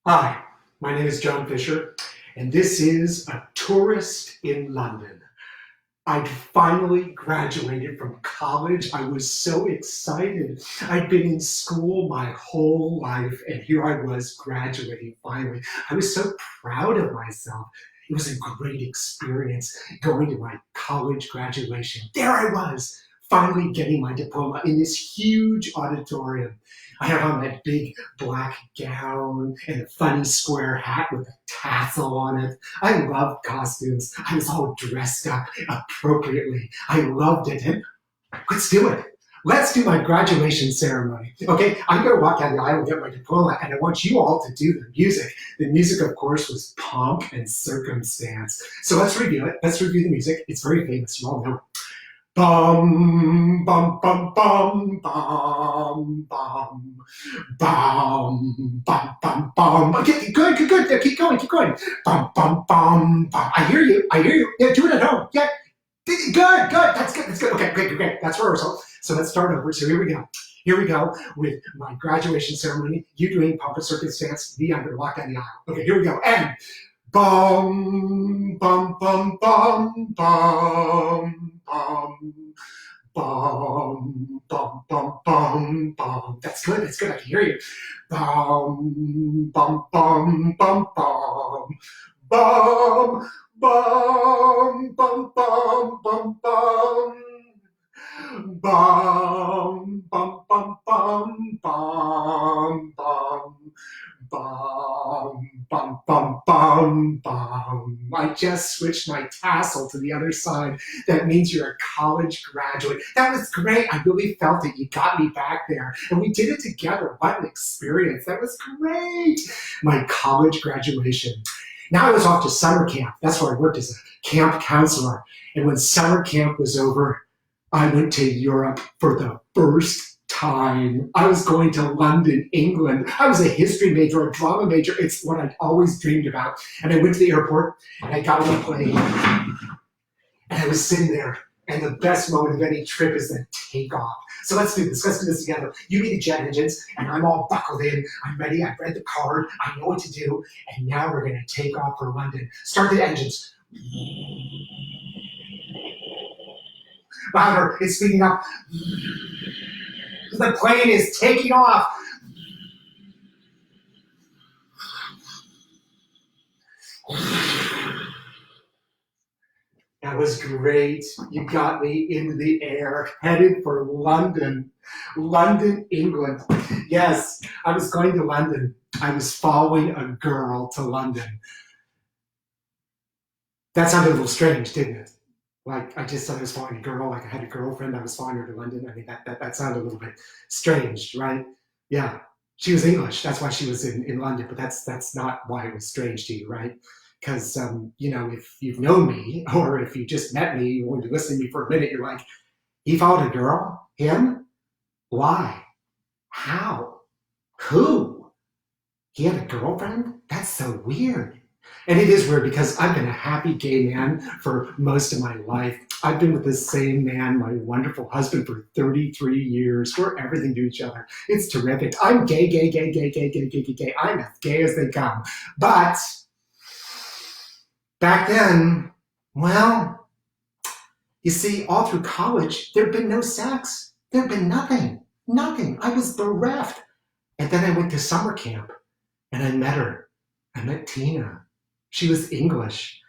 Hi, my name is John Fisher, and this is A Tourist in London. I'd finally graduated from college. I was so excited. I'd been in school my whole life, and here I was graduating finally. I was so proud of myself. It was a great experience going to my college graduation. There I was, finally getting my diploma in this huge auditorium. I had on that big black gown and a funny square hat with a tassel on it. I loved costumes. I was all dressed up appropriately. I loved it. And let's do it. Let's do my graduation ceremony. Okay, I'm going to walk down the aisle and get my diploma, and I want you all to do the music. The music, of course, was Pomp and Circumstance. So let's review it. Let's review the music. It's very famous. You all know it. Bum, bum, bum, bum, bum, bum, bum, bum, bum, bum. Okay, good, good, good. Keep going, keep going. Bum, bum, bum, bum. I hear you, I hear you. Yeah, do it at home. Yeah, good, good. That's good, that's good. Okay, great, great. That's rehearsal. So let's start over. So here we go. Here we go with my graduation ceremony. You doing Pomp and Circumstance. Me, I'm going to walk down the aisle. Okay, here we go. And bum, bum, bum, bum, bum. Bum, bum, bum, bum, bum. That's good. That's good. I can hear you. Bum, bum, bum, bum, bum. Bum, bum, bum, bum, bum, bum. Bum, bum, bum, bum, bum, bum. Bum, bum, bum, bum, bum. I just switched my tassel to the other side. That means you're a college graduate. That was great. I really felt it. You got me back there. And we did it together. What an experience. That was great. My college graduation. Now I was off to summer camp. That's where I worked as a camp counselor. And when summer camp was over, I went to Europe for the first time. I was going to London, England. I was a history major, a drama major. It's what I'd always dreamed about. And I went to the airport and I got on a plane and I was sitting there. And the best moment of any trip is the takeoff. So let's do this. Let's do this together. You be the jet engines, and I'm all buckled in. I'm ready. I've read the card. I know what to do. And now we're going to take off for London. Start the engines. Louder. It's speeding up. The plane is taking off. That was great. You got me into the air, headed for London. London, England. Yes, I was going to London. I was following a girl to London. That sounded a little strange, didn't it? Like I just said I was following a girl, like I had a girlfriend, I was following her to London. I mean, that sounded a little bit strange, right? Yeah. She was English. That's why she was in London, but that's not why it was strange to you, right? Because if you've known me or if you just met me, when you listen to me for a minute, you're like, he followed a girl? Him? Why? How? Who? He had a girlfriend? That's so weird. And it is weird because I've been a happy gay man for most of my life. I've been with the same man, my wonderful husband, for 33 years. We're everything to each other. It's terrific. I'm gay, gay, gay, gay, gay, gay, gay, gay, gay. I'm as gay as they come. But back then, well, you see, all through college, there'd been no sex. There'd been nothing. Nothing. I was bereft. And then I went to summer camp and I met her. I met Tina. She was English.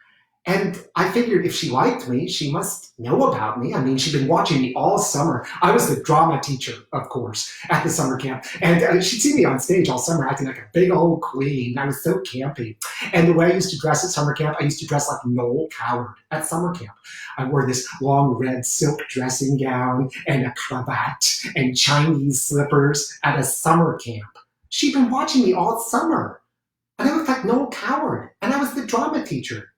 And I figured if she liked me, she must know about me. I mean, she'd been watching me all summer. I was the drama teacher, of course, at the summer camp. And she'd see me on stage all summer acting like a big old queen. I was so campy. And the way I used to dress at summer camp, I used to dress like Noel Coward at summer camp. I wore this long red silk dressing gown and a cravat and Chinese slippers at a summer camp. She'd been watching me all summer. And I looked like Noel Coward. And I was the drama teacher.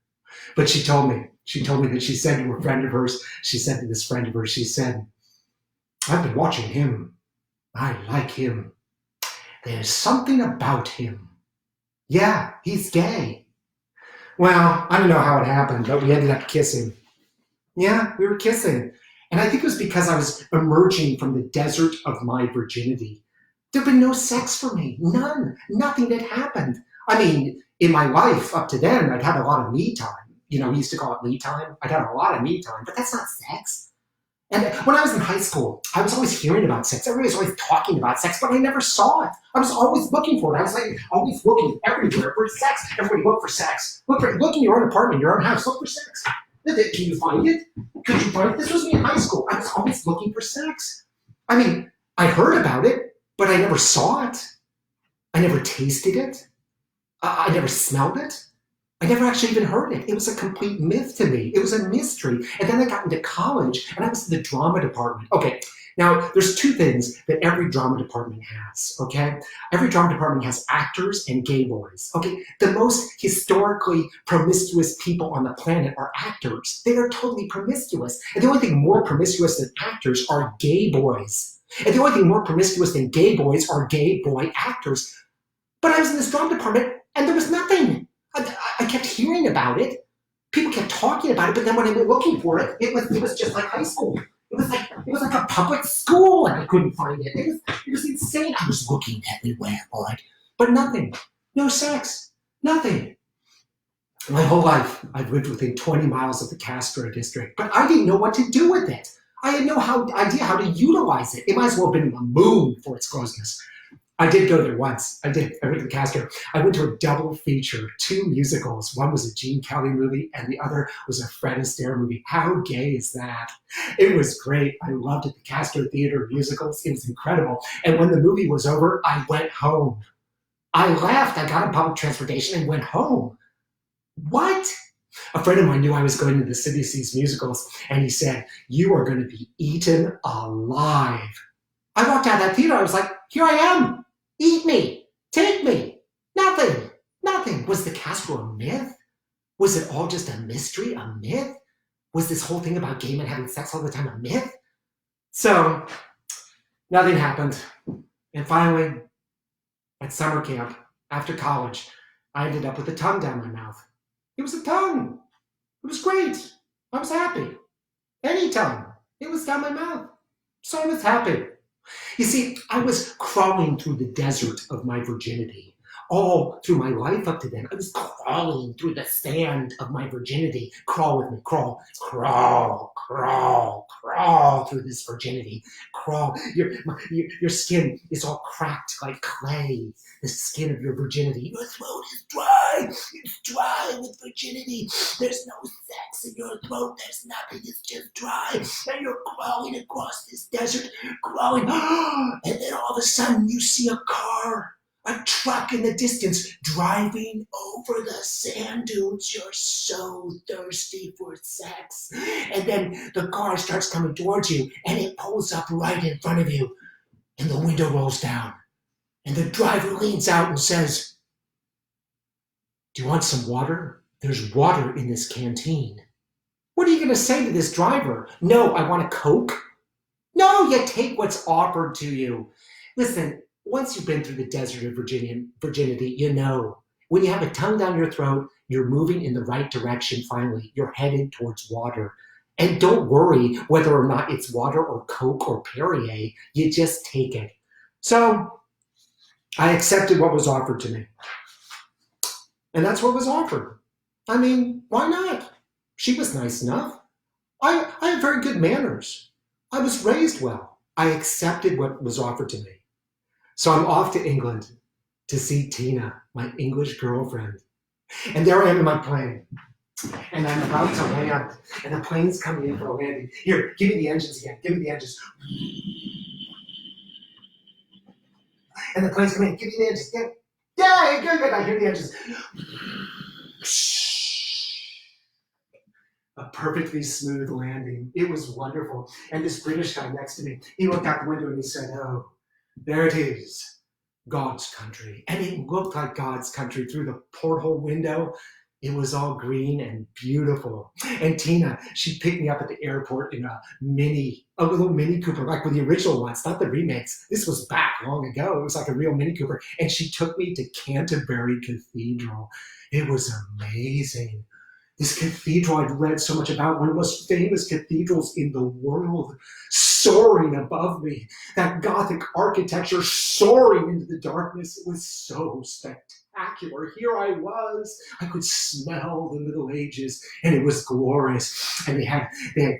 But she told me that she said to a friend of hers, she said to this friend of hers, she said, I've been watching him. I like him. There's something about him. Yeah, he's gay. Well, I don't know how it happened, but we ended up kissing. Yeah, we were kissing. And I think it was because I was emerging from the desert of my virginity. There'd been no sex for me. None. Nothing had happened. I mean, in my life up to then, I'd had a lot of me time. You know, we used to call it me time. I'd had a lot of me time, but that's not sex. And when I was in high school, I was always hearing about sex. Everybody was always talking about sex, but I never saw it. I was always looking for it. I was like always looking everywhere for sex. Everybody look for sex. Look in your own apartment, your own house. Look for sex. Can you find it? Could you find it? This was me in high school. I was always looking for sex. I mean, I heard about it, but I never saw it. I never tasted it. I never smelled it. I never actually even heard it. It was a complete myth to me. It was a mystery. And then I got into college and I was in the drama department. Okay, now there's two things that every drama department has, okay? Every drama department has actors and gay boys, okay? The most historically promiscuous people on the planet are actors. They are totally promiscuous. And the only thing more promiscuous than actors are gay boys. And the only thing more promiscuous than gay boys are gay boy actors. But I was in this drama department and there was nothing. I kept hearing about it. People kept talking about it, but then when I went looking for it, it was just like high school. It was like a public school, and I couldn't find it. It was insane. I was looking everywhere for it, but nothing. No sex. Nothing. My whole life, I've lived within 20 miles of the Castro district, but I didn't know what to do with it. I had no idea how to utilize it. It might as well have been a moon for its closeness. I did go there once. I did. I went to the Castro. I went to a double feature, 2 musicals. One was a Gene Kelly movie, and the other was a Fred Astaire movie. How gay is that? It was great. I loved it. The Castro Theater of Musicals. It was incredible. And when the movie was over, I went home. I left. I got on public transportation and went home. What? A friend of mine knew I was going to the City Seas musicals, and he said, "You are going to be eaten alive." I walked out of that theater. I was like, "Here I am. Eat me. Take me." Nothing. Nothing. Was the Castro a myth? Was it all just a mystery, a myth? Was this whole thing about gay men having sex all the time a myth? So, nothing happened. And finally, at summer camp, after college, I ended up with a tongue down my mouth. It was a tongue. It was great. I was happy. Any tongue. It was down my mouth. So I was happy. You see, I was crawling through the desert of my virginity. All through my life up to then, I was crawling through the sand of my virginity. Crawl with me, crawl, crawl, crawl, crawl through this virginity. Crawl. Your skin is all cracked like clay. The skin of your virginity. Your throat is dry. It's dry with virginity. There's no sex in your throat. There's nothing. It's just dry. And you're crawling across this desert, crawling. And then all of a sudden you see a car. A truck in the distance driving over the sand dunes. You're so thirsty for sex. And then the car starts coming towards you and it pulls up right in front of you and the window rolls down and the driver leans out and says, "Do you want some water? There's water in this canteen." What are you going to say to this driver? "No, I want a Coke." No, you take what's offered to you. Listen, once you've been through the desert of virginity, you know. When you have a tongue down your throat, you're moving in the right direction finally. You're headed towards water. And don't worry whether or not it's water or Coke or Perrier. You just take it. So I accepted what was offered to me. And that's what was offered. I mean, why not? She was nice enough. I have very good manners. I was raised well. I accepted what was offered to me. So I'm off to England to see Tina, my English girlfriend. And there I am in my plane. And I'm about to land. And the plane's coming in for a landing. Here, give me the engines again. Give me the engines. And the plane's coming in. Give me the engines again. Yeah, good. I hear the engines. A perfectly smooth landing. It was wonderful. And this British guy next to me, he looked out the window and he said, "Oh, there it is, God's country." And it looked like God's country through the porthole window. It was all green and beautiful. And Tina, she picked me up at the airport in a little Mini Cooper, like with the original ones, not the remakes. This was back long ago. It was like a real Mini Cooper. And she took me to Canterbury Cathedral. It was amazing. This cathedral I'd read so much about, one of the most famous cathedrals in the world, soaring above me. That Gothic architecture soaring into the darkness. It was so spectacular. spectacular. Here I was. I could smell the Middle Ages, and it was glorious. And they had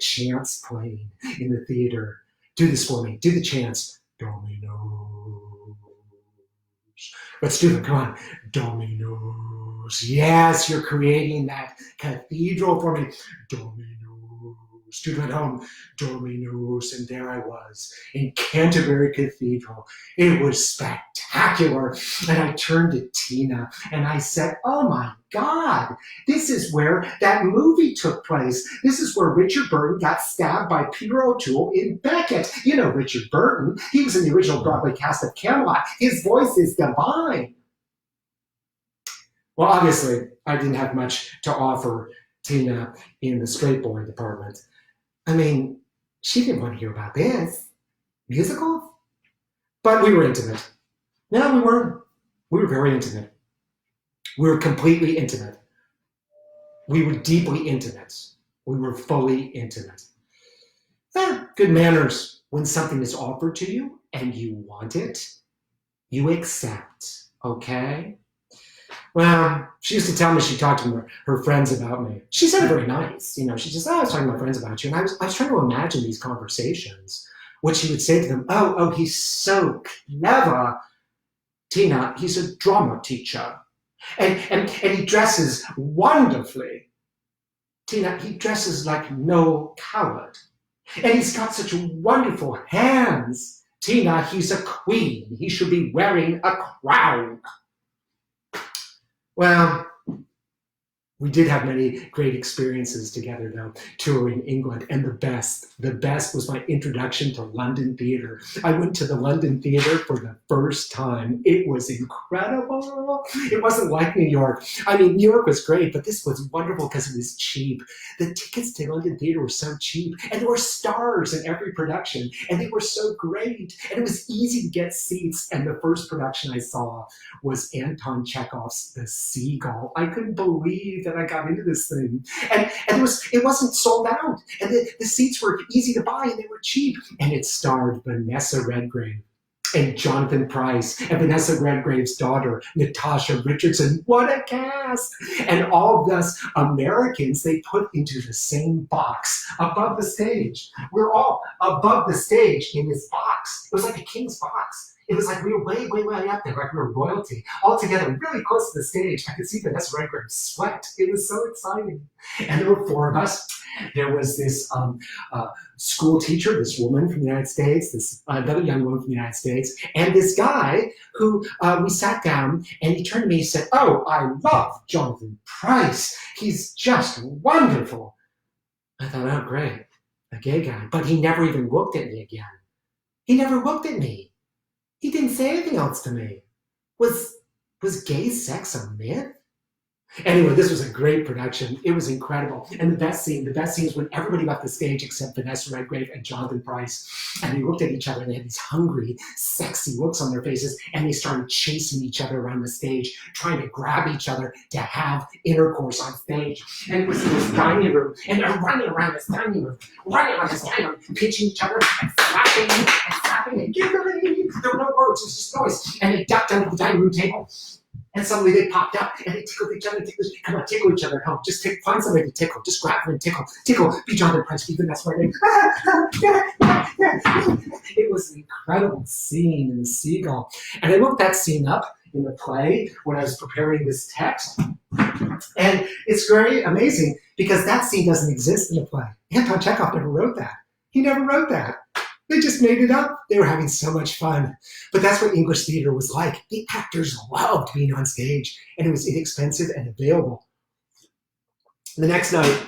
chants playing in the theater. Do this for me. Do the chants. Domino. Let's do them. Come on. Dominos. Yes, you're creating that cathedral for me. Dominos. Student at home. Dominos. And there I was in Canterbury Cathedral. It was spectacular. And I turned to Tina and I said, oh my God, this is where that movie took place. This is where Richard Burton got stabbed by Peter O'Toole in Beckett. You know Richard Burton. He was in the original Broadway cast of Camelot. His voice is divine. Well, obviously, I didn't have much to offer Tina in the straight boy department. I mean, she didn't want to hear about this. Musicals? But we were intimate. No, we weren't. We were very intimate. We were completely intimate. We were deeply intimate. We were fully intimate. Good manners. When something is offered to you and you want it, you accept, okay? Well, she used to tell me she talked to her friends about me. She said it very nice. You know, she just, I was talking to my friends about you. And I was trying to imagine these conversations. What she would say to them, oh, he's so clever. Tina, he's a drama teacher. And he dresses wonderfully. Tina, he dresses like no coward. And he's got such wonderful hands. Tina, he's a queen. He should be wearing a crown. Well, we did have many great experiences together, though, touring England. And the best was my introduction to London theater. I went to the London theater for the first time. It was incredible. It wasn't like New York. I mean, New York was great, but this was wonderful because it was cheap. The tickets to London theater were so cheap, and there were stars in every production, and they were so great, and it was easy to get seats. And the first production I saw was Anton Chekhov's The Seagull. I couldn't believe that I got into this thing. And it wasn't sold out. And the seats were easy to buy and they were cheap. And it starred Vanessa Redgrave and Jonathan Pryce and Vanessa Redgrave's daughter, Natasha Richardson. What a cast! And all of us Americans, they put into the same box above the stage. We're all above the stage in this box. It was like a king's box. It was like we were way, way, way up there, like we were royalty, all together, really close to the stage. I could see Vanessa Redgrave sweat. It was so exciting. And there were four of us. There was this school teacher, this woman from the United States, this another young woman from the United States, and this guy who we sat down, and he turned to me and said, oh, I love Jonathan Pryce. He's just wonderful. I thought, oh, great, a gay guy. But he never even looked at me again. He never looked at me. He didn't say anything else to me. Was gay sex a myth? Anyway, this was a great production. It was incredible. And the best scene is when everybody left the stage except Vanessa Redgrave and Jonathan Pryce. And they looked at each other and they had these hungry, sexy looks on their faces. And they started chasing each other around the stage, trying to grab each other to have intercourse on stage. And it was in this dining room. And they're running around this dining room, pitching each other and slapping and giggling. There were no words, it was just noise. And they ducked under the dining room table. And suddenly they popped up and they tickled each other. Come on, tickle each other at home. Just find somebody to tickle. Just grab them and tickle. Tickle. Be Jonathan Pryce. Be Vanessa Redgrave. It was an incredible scene in The Seagull. And I looked that scene up in the play when I was preparing this text. And it's very amazing because that scene doesn't exist in the play. Anton Chekhov never wrote that. He never wrote that. They just made it up. They were having so much fun. But that's what English theater was like. The actors loved being on stage, and it was inexpensive and available. The next night,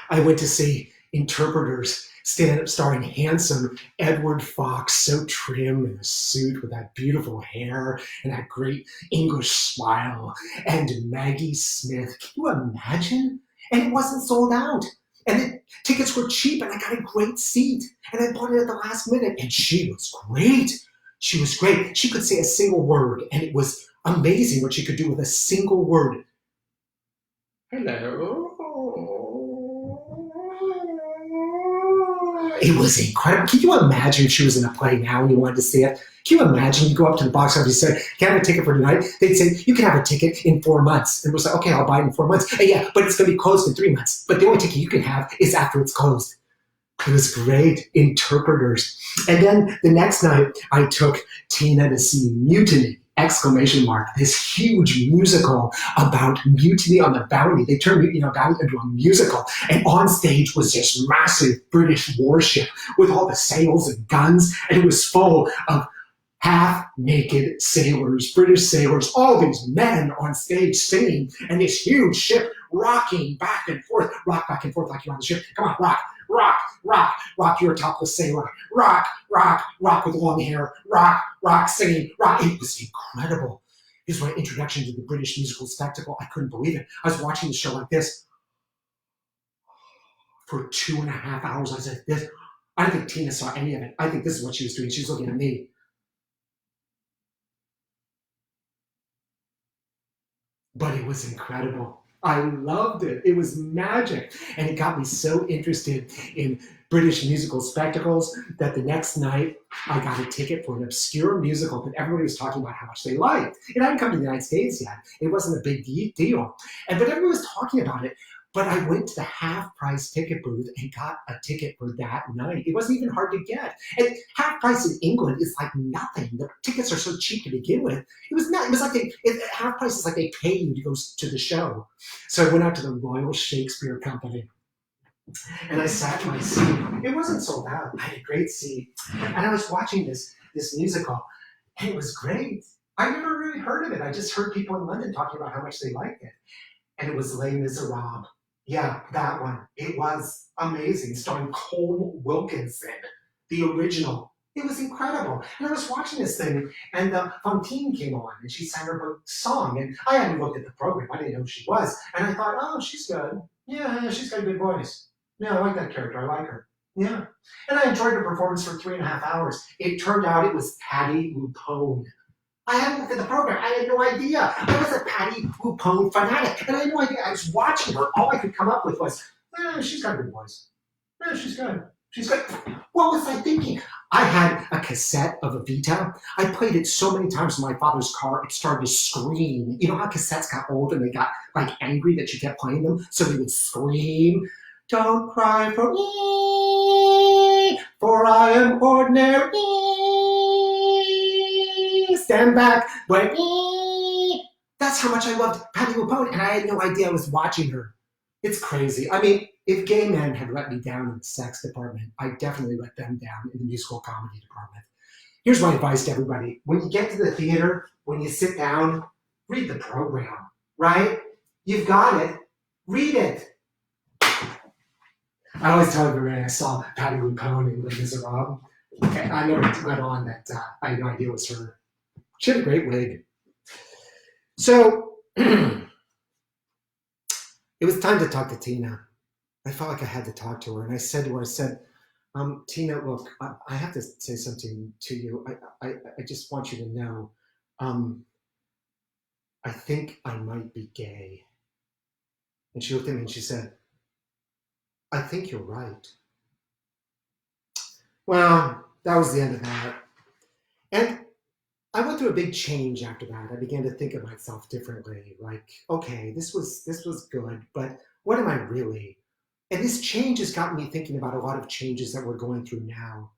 I went to see Interpreters, stand-up starring handsome Edward Fox, so trim in a suit with that beautiful hair and that great English smile, and Maggie Smith. Can you imagine? And it wasn't sold out. And the tickets were cheap, and I got a great seat. And I bought it at the last minute, and she was great. She was great. She could say a single word, and it was amazing what she could do with a single word. Hello. It was incredible. Can you imagine if she was in a play now and you wanted to see it? Can you imagine you go up to the box office and you say, can I have a ticket for tonight? They'd say, you can have a ticket in 4 months. And we're like, okay, I'll buy it in 4 months. Yeah, but it's going to be closed in 3 months. But the only ticket you can have is after it's closed. It was great. Interpreters. And then the next night, I took Tina to see Mutiny! Exclamation mark, this huge musical about mutiny on the bounty. They turned Mutiny on the Bounty into a musical. And on stage was this massive British warship with all the sails and guns. And it was full of half-naked sailors, British sailors, all these men on stage singing, and this huge ship rocking back and forth, rock back and forth like you're on the ship. Come on, rock, rock, rock, rock, you're a topless sailor. Rock, rock, rock with long hair. Rock, rock, singing, rock. It was incredible. It was my introduction to the British musical spectacle. I couldn't believe it. I was watching the show like this for 2.5 hours. I said, this. I don't think Tina saw any of it. I think this is what she was doing. She was looking at me. But it was incredible. I loved it. It was magic. And it got me so interested in British musical spectacles that the next night I got a ticket for an obscure musical that everybody was talking about how much they liked. It hadn't come to the United States yet. It wasn't a big deal. But everyone was talking about it. But I went to the half-price ticket booth and got a ticket for that night. It wasn't even hard to get. And half price in England is like nothing. The tickets are so cheap to begin with. It was not. It was like half price is like they pay you to go to the show. So I went out to the Royal Shakespeare Company and I sat in my seat. It wasn't sold out. I had a great seat, and I was watching this musical, and it was great. I never really heard of it. I just heard people in London talking about how much they liked it, and it was Les Miserables. Yeah, that one. It was amazing, starring Cole Wilkinson, the original. It was incredible. And I was watching this thing, and Fontaine came on, and she sang her song. And I hadn't looked at the program. I didn't know who she was. And I thought, oh, she's good. Yeah, she's got a good voice. Yeah, I like that character. I like her. Yeah. And I enjoyed her performance for 3.5 hours. It turned out it was Patti LuPone. I hadn't looked at the program. I had no idea. I was a Patti LuPone fanatic, and I had no idea. I was watching her. All I could come up with was, she's got a good voice. She's good. She's good. What was I thinking? I had a cassette of Evita. I played it so many times in my father's car, it started to scream. You know how cassettes got old and they got like angry that you kept playing them? So they would scream, don't cry for me, for I am ordinary. Stand back, but that's how much I loved Patti LuPone, and I had no idea I was watching her. It's crazy. I mean, if gay men had let me down in the sex department, I definitely let them down in the musical comedy department. Here's my advice to everybody. When you get to the theater, when you sit down, read the program, right? You've got it. Read it. I always tell everybody I saw Patti LuPone in Les Miserables. And I never let on that I had no idea it was her. She had a great wig. So it was time to talk to Tina. I felt like I had to talk to her, and I said to her, Tina, look, I have to say something to you. I just want you to know, I think I might be gay. And she looked at me and she said, I think you're right. Well, that was the end of that. And I went through a big change after that. I began to think of myself differently. Like, okay, this was good, but what am I really? And this change has gotten me thinking about a lot of changes that we're going through now.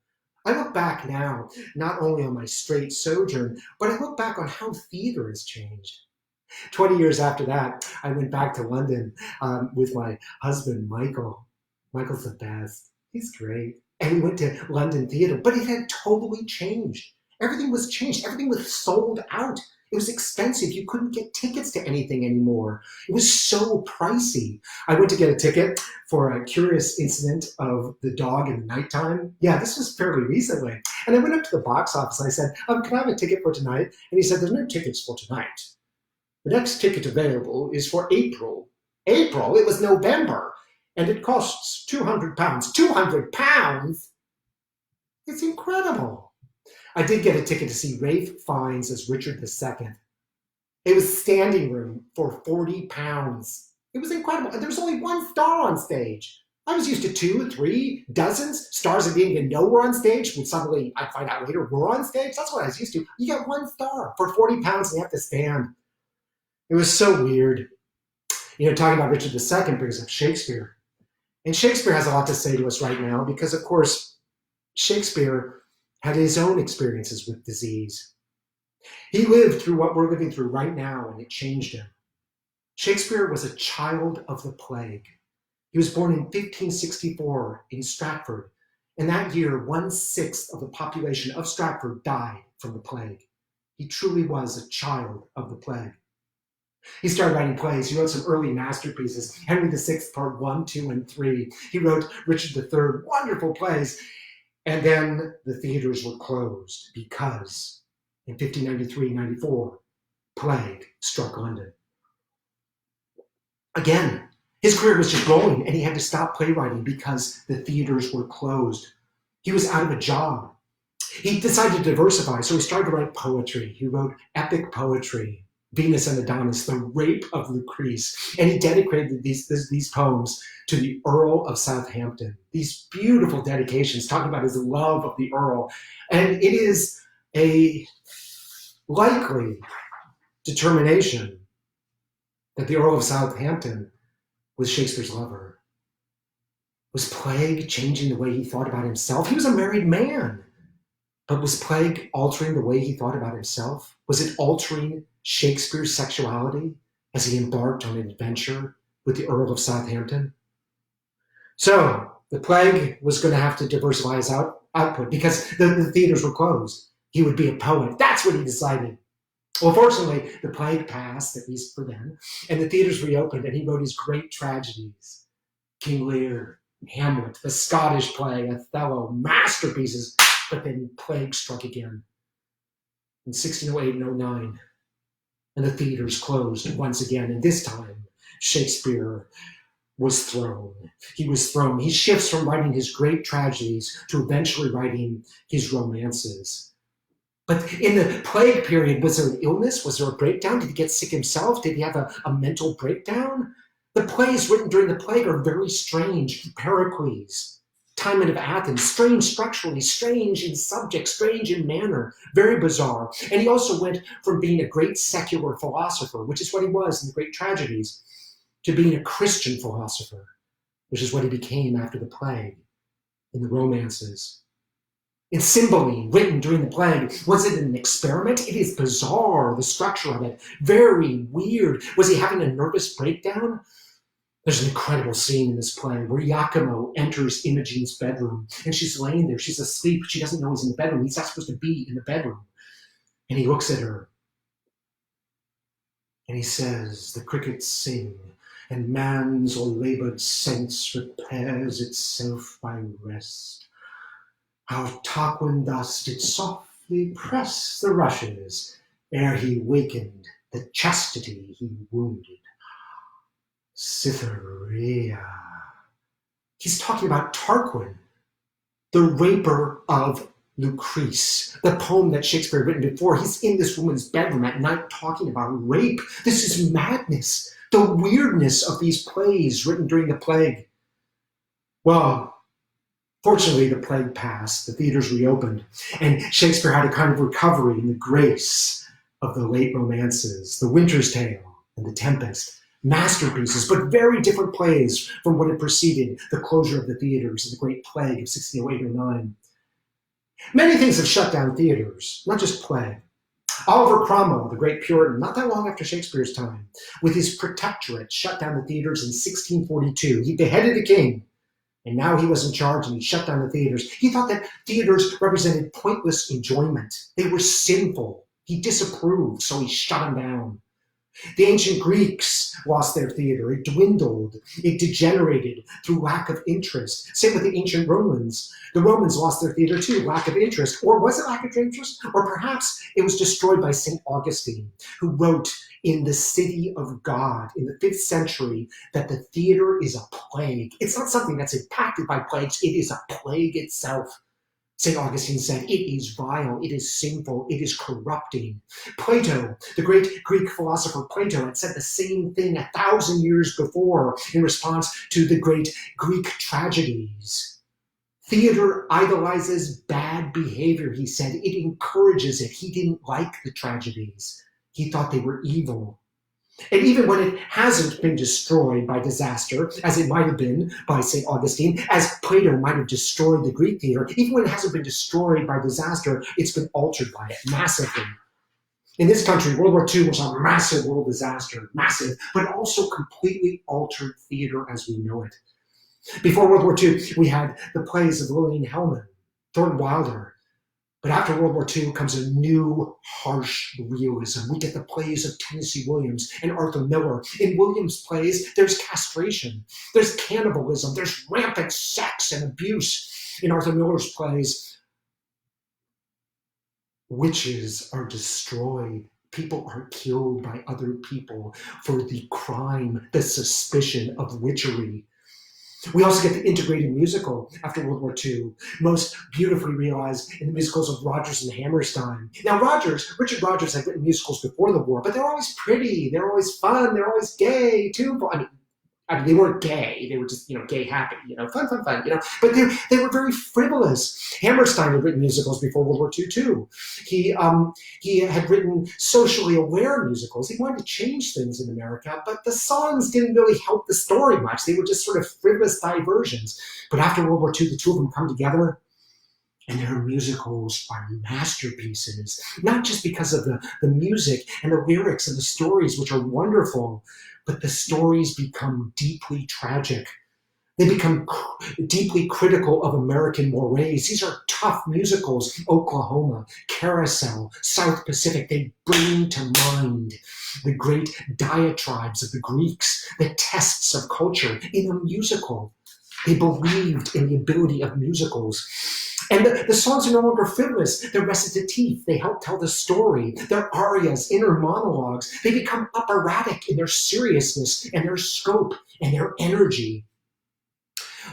I look back now, not only on my straight sojourn, but I look back on how theater has changed. 20 years after that, I went back to London with my husband, Michael. Michael's the best. He's great. And we went to London theater, but it had totally changed. Everything was changed. Everything was sold out. It was expensive. You couldn't get tickets to anything anymore. It was so pricey. I went to get a ticket for A Curious Incident of the Dog in the Nighttime. Yeah, this was fairly recently. And I went up to the box office and I said, can I have a ticket for tonight? And he said, there's no tickets for tonight. The next ticket available is for April. April? It was November. And it costs £200. £200? It's incredible. I did get a ticket to see Ralph Fiennes as Richard II. It was standing room for £40. It was incredible. And there was only one star on stage. I was used to 2, 3, dozens. Stars I didn't even know were on stage, and suddenly I find out later were on stage. That's what I was used to. You get 1 star for 40 pounds and you have to stand. It was so weird. Talking about Richard II brings up Shakespeare. And Shakespeare has a lot to say to us right now because, of course, Shakespeare had his own experiences with disease. He lived through what we're living through right now, and it changed him. Shakespeare was a child of the plague. He was born in 1564 in Stratford, and that year, 1/6 of the population of Stratford died from the plague. He truly was a child of the plague. He started writing plays. He wrote some early masterpieces, Henry VI, Part 1, 2, and 3. He wrote Richard III, wonderful plays. And then the theaters were closed because in 1593-94, plague struck London. Again, his career was just going, and he had to stop playwriting because the theaters were closed. He was out of a job. He decided to diversify, so he started to write poetry. He wrote epic poetry, Venus and Adonis, the Rape of Lucrece, and he dedicated these poems to the Earl of Southampton. These beautiful dedications talking about his love of the Earl, and it is a likely determination that the Earl of Southampton was Shakespeare's lover. Was plague changing the way he thought about himself? He was a married man, but was plague altering the way he thought about himself? Was it altering Shakespeare's sexuality as he embarked on an adventure with the Earl of Southampton? So the plague was going to have to diversify his output because the theaters were closed. He would be a poet. That's what he decided. Well, fortunately, the plague passed, at least for then, and the theaters reopened, and he wrote his great tragedies, King Lear, Hamlet, the Scottish play, Othello, masterpieces, but then plague struck again in 1608 and 09. And the theaters closed once again. And this time, Shakespeare was thrown. He was thrown. He shifts from writing his great tragedies to eventually writing his romances. But in the plague period, was there an illness? Was there a breakdown? Did he get sick himself? Did he have a mental breakdown? The plays written during the plague are very strange. Pericles, Timon of Athens, strange structurally, strange in subject, strange in manner, very bizarre. And he also went from being a great secular philosopher, which is what he was in the great tragedies, to being a Christian philosopher, which is what he became after the plague in the romances. In Cymbeline, written during the plague, was it an experiment? It is bizarre, the structure of it, very weird. Was he having a nervous breakdown? There's an incredible scene in this play where Iachimo enters Imogen's bedroom, and she's laying there. She's asleep. She doesn't know he's in the bedroom. He's not supposed to be in the bedroom. And he looks at her, and he says, "The crickets sing, and man's o'er-labored sense repairs itself by rest. How Tarquin thus did softly press the rushes, ere he wakened the chastity he wounded. Cytherea." He's talking about Tarquin, the raper of Lucrece, the poem that Shakespeare had written before. He's in this woman's bedroom at night talking about rape. This is madness, the weirdness of these plays written during the plague. Well, fortunately, the plague passed, the theaters reopened, and Shakespeare had a kind of recovery in the grace of the late romances, The Winter's Tale and The Tempest, masterpieces, but very different plays from what had preceded the closure of the theaters and the Great Plague of 1608-09. Many things have shut down theaters, not just plague. Oliver Cromwell, the great Puritan, not that long after Shakespeare's time, with his protectorate, shut down the theaters in 1642. He beheaded the king. And now he was in charge and he shut down the theaters. He thought that theaters represented pointless enjoyment. They were sinful. He disapproved, so he shut them down. The ancient Greeks lost their theater. It dwindled. It degenerated through lack of interest. Same with the ancient Romans. The Romans lost their theater too, lack of interest. Or was it lack of interest? Or perhaps it was destroyed by St. Augustine, who wrote in The City of God in the 5th century that the theater is a plague. It's not something that's impacted by plagues. It is a plague itself. St. Augustine said, it is vile, it is sinful, it is corrupting. Plato, the great Greek philosopher Plato, had said the same thing 1,000 years before in response to the great Greek tragedies. Theater idolizes bad behavior, he said. It encourages it. He didn't like the tragedies. He thought they were evil. And even when it hasn't been destroyed by disaster, as it might have been by St. Augustine, as Plato might have destroyed the Greek theater, even when it hasn't been destroyed by disaster, it's been altered by it massively. In this country, World War II was a massive world disaster, massive, but also completely altered theater as we know it. Before World War II, we had the plays of Lillian Hellman, Thornton Wilder. But after World War II comes a new, harsh realism. We get the plays of Tennessee Williams and Arthur Miller. In Williams' plays, there's castration, there's cannibalism, there's rampant sex and abuse. In Arthur Miller's plays, witches are destroyed. People are killed by other people for the crime, the suspicion of witchery. We also get the integrated musical after World War II, most beautifully realized in the musicals of Rodgers and Hammerstein. Now, Richard Rodgers had written musicals before the war, but they're always pretty, they're always fun, they're always gay, too. I mean, they weren't gay. They were just, gay happy, fun, But they were very frivolous. Hammerstein had written musicals before World War II, too. He had written socially aware musicals. He wanted to change things in America, but the songs didn't really help the story much. They were just sort of frivolous diversions. But after World War II, the two of them come together, and their musicals are masterpieces, not just because of the music and the lyrics and the stories, which are wonderful, but the stories become deeply tragic. They become deeply critical of American mores. These are tough musicals. Oklahoma, Carousel, South Pacific. They bring to mind the great diatribes of the Greeks, the tests of culture in a musical. They believed in the ability of musicals. And the songs are no longer frivolous. They're recitative. They help tell the story. They're arias, inner monologues. They become operatic in their seriousness and their scope and their energy.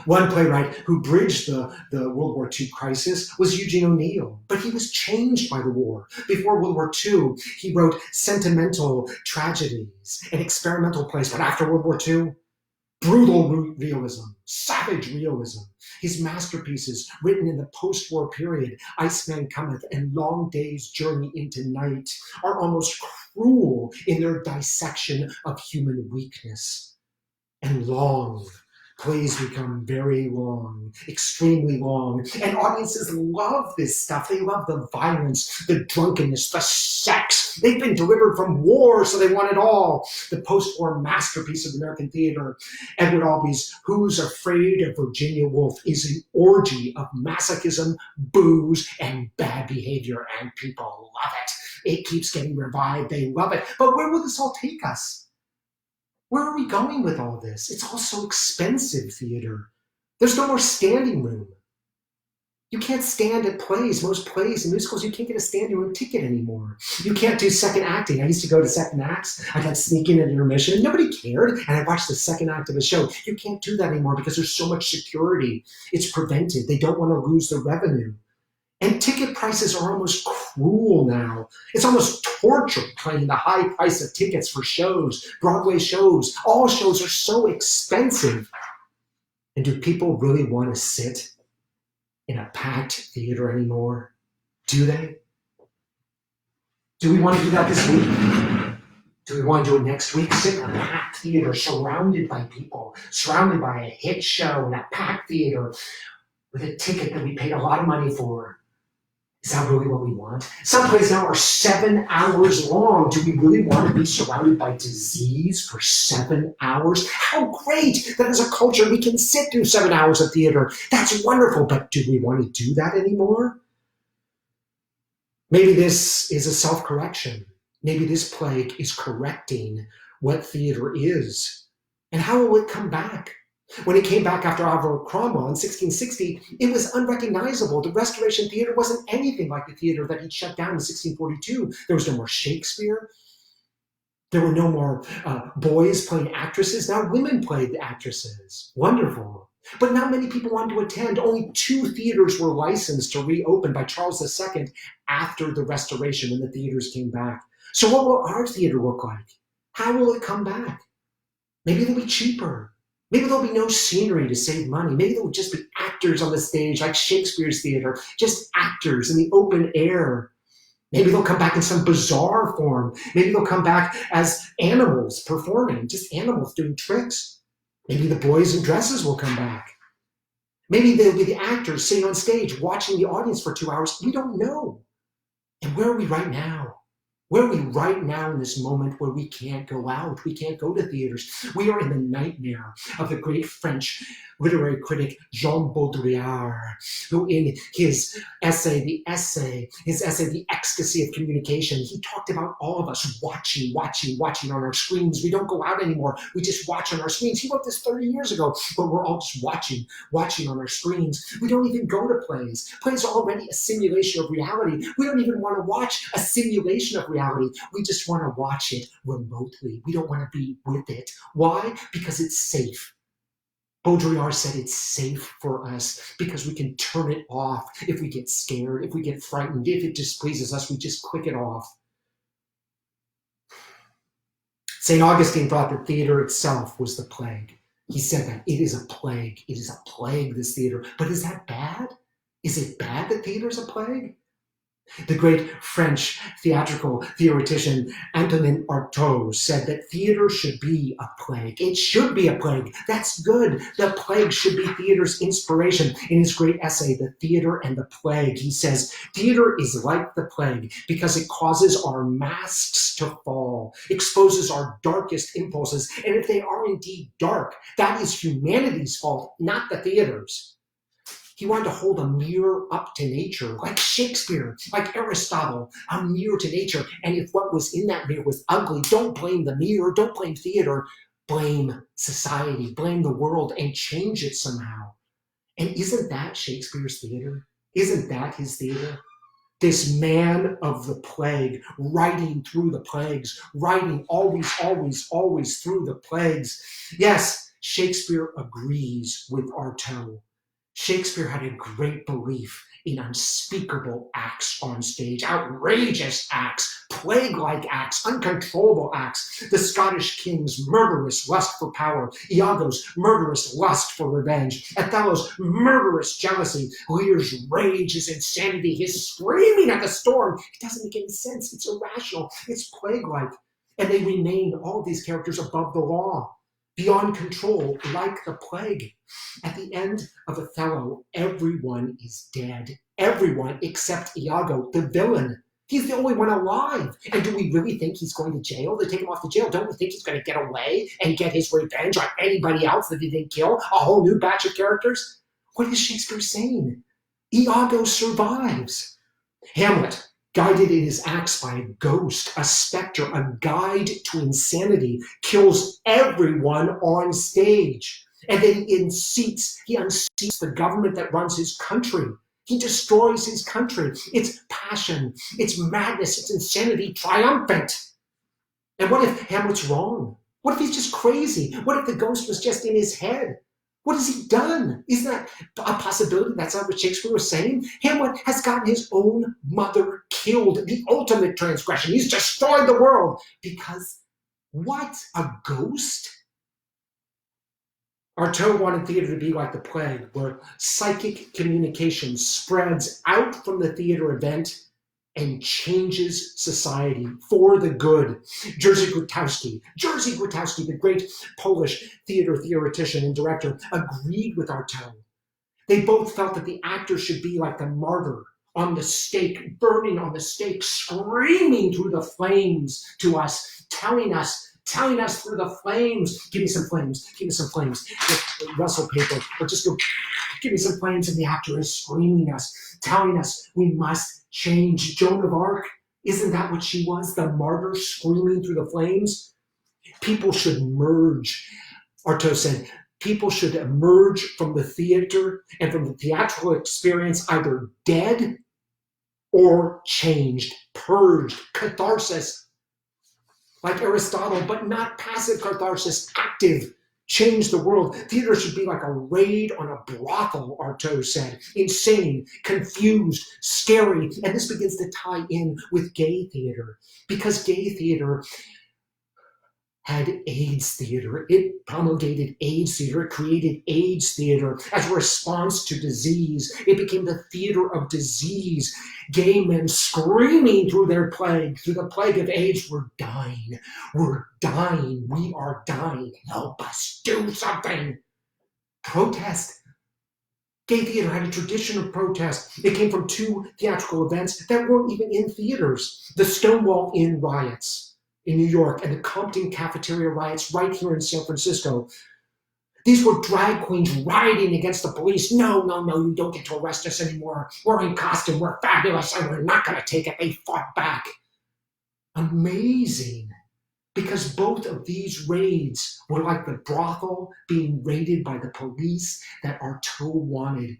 One playwright who bridged the World War II crisis was Eugene O'Neill, but he was changed by the war. Before World War II, he wrote sentimental tragedies and experimental plays, but after World War II, brutal realism, savage realism. His masterpieces, written in the post-war period, Iceman Cometh and Long Day's Journey into Night, are almost cruel in their dissection of human weakness. And long. Plays become very long, extremely long, and audiences love this stuff. They love the violence, the drunkenness, the sex. They've been delivered from war, so they want it all. The post-war masterpiece of American theater, Edward Albee's Who's Afraid of Virginia Woolf, is an orgy of masochism, booze, and bad behavior, and people love it. It keeps getting revived. They love it. But where will this all take us? Where are we going with all this? It's all so expensive, theater. There's no more standing room. You can't stand at plays. Most plays and musicals, you can't get a standing room ticket anymore. You can't do second acting. I used to go to second acts. I'd sneak in at intermission. Nobody cared. And I watched the second act of a show. You can't do that anymore because there's so much security. It's prevented. They don't want to lose the revenue. And ticket prices are almost cruel now. It's almost torture paying the high price of tickets for shows, Broadway shows. All shows are so expensive. And do people really want to sit in a packed theater anymore? Do they? Do we want to do that this week? Do we want to do it next week? Sit in a packed theater, surrounded by people, surrounded by a hit show in a packed theater with a ticket that we paid a lot of money for. Is that really what we want? Some plays now are 7 hours long. Do we really want to be surrounded by disease for 7 hours? How great that as a culture we can sit through 7 hours of theater. That's wonderful, but do we want to do that anymore? Maybe this is a self-correction. Maybe this plague is correcting what theater is. And how will it come back? When it came back after Oliver Cromwell in 1660, it was unrecognizable. The Restoration Theater wasn't anything like the theater that he'd shut down in 1642. There was no more Shakespeare. There were no more boys playing actresses. Now women played the actresses. Wonderful. But not many people wanted to attend. Only 2 theaters were licensed to reopen by Charles II after the Restoration when the theaters came back. So what will our theater look like? How will it come back? Maybe it'll be cheaper. Maybe there'll be no scenery to save money. Maybe there'll just be actors on the stage like Shakespeare's theater, just actors in the open air. Maybe they'll come back in some bizarre form. Maybe they'll come back as animals performing, just animals doing tricks. Maybe the boys in dresses will come back. Maybe they'll be the actors sitting on stage watching the audience for 2 hours. We don't know. And where are we right now? Where are we right now in this moment where we can't go out? We can't go to theaters. We are in the nightmare of the great French literary critic Jean Baudrillard, who in his essay, The Ecstasy of Communication, he talked about all of us watching on our screens. We don't go out anymore. We just watch on our screens. He wrote this 30 years ago, but we're all just watching on our screens. We don't even go to plays. Plays are already a simulation of reality. We don't even want to watch a simulation of reality. We just want to watch it remotely. We don't want to be with it. Why? Because it's safe. Baudrillard said it's safe for us because we can turn it off if we get scared, if we get frightened, if it displeases us, we just click it off. St. Augustine thought that theater itself was the plague. He said that it is a plague. It is a plague, this theater. But is that bad? Is it bad that theater is a plague? The great French theatrical theoretician Antonin Artaud said that theater should be a plague. It should be a plague. That's good. The plague should be theater's inspiration. In his great essay, The Theater and the Plague, he says, theater is like the plague because it causes our masks to fall, exposes our darkest impulses, and if they are indeed dark, that is humanity's fault, not the theater's. He wanted to hold a mirror up to nature, like Shakespeare, like Aristotle, a mirror to nature. And if what was in that mirror was ugly, don't blame the mirror, don't blame theater, blame society, blame the world, and change it somehow. And isn't that Shakespeare's theater? Isn't that his theater? This man of the plague, writing through the plagues, writing always through the plagues. Yes, Shakespeare agrees with Artaud. Shakespeare had a great belief in unspeakable acts on stage, outrageous acts, plague-like acts, uncontrollable acts. The Scottish king's murderous lust for power, Iago's murderous lust for revenge, Othello's murderous jealousy, Lear's rage, his insanity, his screaming at the storm. It doesn't make any sense. It's irrational. It's plague-like. And they remain, all of these characters, above the law, beyond control, like the plague. At the end of Othello, everyone is dead. Everyone except Iago, the villain. He's the only one alive. And do we really think he's going to jail? They take him off to jail. Don't we think he's going to get away and get his revenge on anybody else that he didn't kill? A whole new batch of characters? What is Shakespeare saying? Iago survives. Hamlet, guided in his acts by a ghost, a specter, a guide to insanity, kills everyone on stage. And then he unseats the government that runs his country. He destroys his country. It's passion, it's madness, it's insanity triumphant. And what if Hamlet's wrong? What if he's just crazy? What if the ghost was just in his head? What has he done? Isn't that a possibility? That's not what Shakespeare was saying. Hamlet has gotten his own mother killed, the ultimate transgression. He's destroyed the world because what? A ghost? Artaud wanted theater to be like the plague, where psychic communication spreads out from the theater event and changes society for the good. Jerzy Grotowski, the great Polish theater theoretician and director, agreed with Artaud. They both felt that the actor should be like the martyr on the stake, burning on the stake, screaming through the flames to us, telling us through the flames, give me some flames, rustle paper, or just go, give me some flames, and the actor is screaming us, telling us we must change. Joan of Arc, isn't that what she was? The martyr screaming through the flames? People should merge, Artaud said. People should emerge from the theater and from the theatrical experience either dead or changed, purged, catharsis, like Aristotle, but not passive catharsis, active change the world. Theater should be like a raid on a brothel, Artaud said. Insane, confused, scary. And this begins to tie in with gay theater, because gay theater had AIDS theater. It promulgated AIDS theater. It created AIDS theater as a response to disease. It became the theater of disease. Gay men screaming through the plague of AIDS, we're dying. We're dying. We are dying. Help us do something. Protest. Gay theater had a tradition of protest. It came from two theatrical events that weren't even in theaters. The Stonewall Inn riots in New York and the Compton cafeteria riots right here in San Francisco. These were drag queens rioting against the police. No, you don't get to arrest us anymore. We're in costume, we're fabulous, and we're not going to take it. They fought back. Amazing. Because both of these raids were like the brothel being raided by the police that Artaud wanted.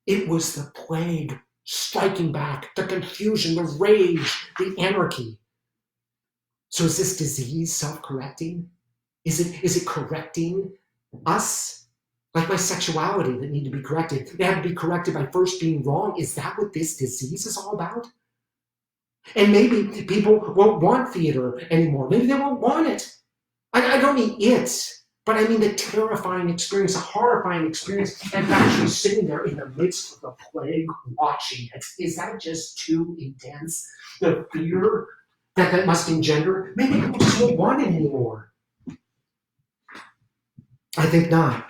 It was the plague striking back, the confusion, the rage, the anarchy. So is this disease self-correcting? Is it correcting us? Like my sexuality that need to be corrected. They had to be corrected by first being wrong. Is that what this disease is all about? And maybe people won't want theater anymore. Maybe they won't want it. I don't mean it, but I mean the terrifying experience, the horrifying experience, and actually sitting there in the midst of the plague watching it. Is that just too intense? The fear that must engender? Maybe people just won't want it anymore. I think not.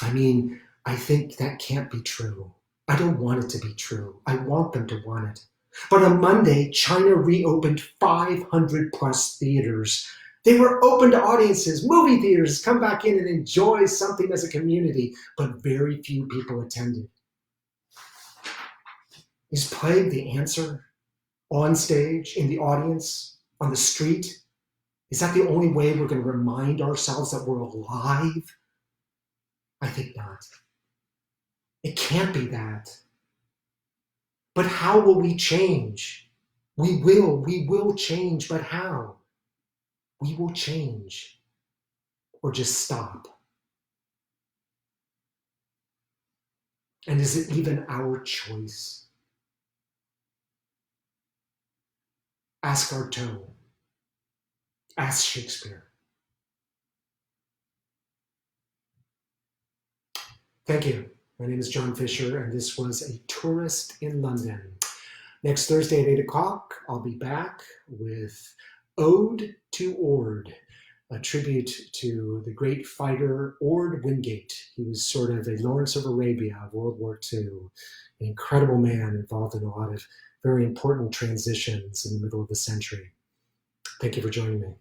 I think that can't be true. I don't want it to be true. I want them to want it. But on Monday, China reopened 500 plus theaters. They were open to audiences, movie theaters, come back in and enjoy something as a community, but very few people attended. Is plague the answer? On stage, in the audience, on the street? Is that the only way we're going to remind ourselves that we're alive? I think not. It can't be that. But how will we change? We will change, but how? We will change or just stop. And is it even our choice? Ask Artaud. Ask Shakespeare. Thank you. My name is John Fisher, and this was A Tourist in London. Next Thursday at 8 o'clock, I'll be back with Ode to Ord, a tribute to the great fighter Ord Wingate. He was sort of a Lawrence of Arabia of World War II, an incredible man involved in a lot of very important transitions in the middle of the century. Thank you for joining me.